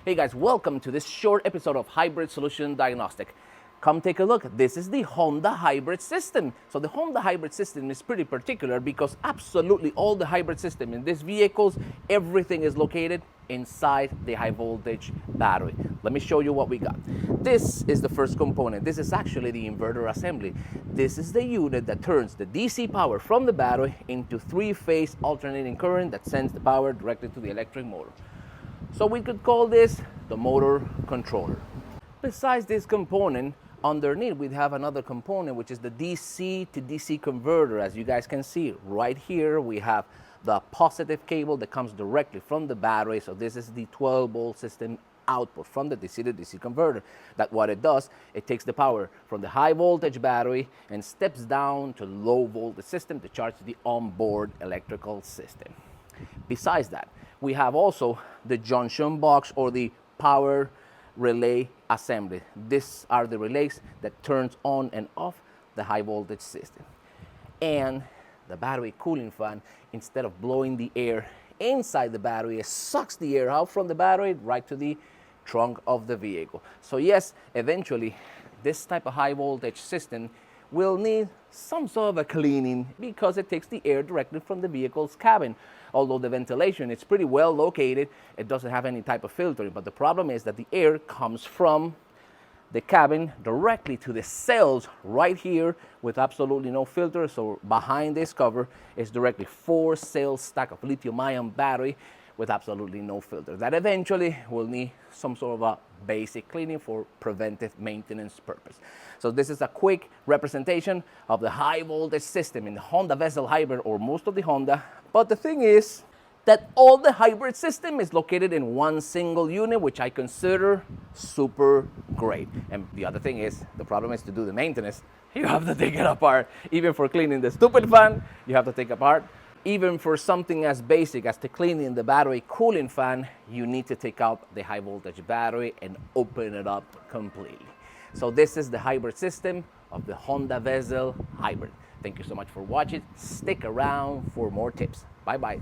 Hey guys, welcome to this short episode of Hybrid Solution Diagnostic. Come take a look. This is the Honda hybrid system. So the Honda hybrid system is pretty particular because absolutely all the hybrid system in these vehicles, everything is located inside the high voltage battery. Let me show you what we got. This is the first component. This is actually the inverter assembly. This is the unit that turns the DC power from the battery into three-phase alternating current that sends the power directly to the electric motor. So we could call this the motor controller. Besides this component, underneath we have another component, which is the DC to DC converter. As you guys can see right here, we have the positive cable that comes directly from the battery. So this is the 12-volt system output from the DC to DC converter. That what it does, it takes the power from the high voltage battery and steps down to low voltage system to charge the onboard electrical system. Besides that, we have also the junction box or the power relay assembly. These are the relays that turns on and off the high voltage system. And the battery cooling fan, instead of blowing the air inside the battery, it sucks the air out from the battery right to the trunk of the vehicle. So yes, eventually this type of high voltage system will need some sort of a cleaning because it takes the air directly from the vehicle's cabin. Although the ventilation is pretty well located, it doesn't have any type of filtering. But the problem is that the air comes from the cabin directly to the cells right here with absolutely no filter. So behind this cover is directly 4 cell stack of lithium-ion battery with absolutely no filter. That eventually will need some sort of a basic cleaning for preventive maintenance purpose. So this is a quick representation of the high voltage system in the Honda Vezel hybrid, or most of the Honda. But the thing is that all the hybrid system is located in one single unit, which I consider super great. And the other thing is, the problem is to do the maintenance, you have to take it apart. Even for cleaning the stupid fan, you have to take apart. Even for something as basic as to cleaning the battery cooling fan, you need to take out the high voltage battery and open it up completely. So this is the hybrid system of the Honda Vezel hybrid. Thank you so much for watching. Stick around for more tips. Bye-bye.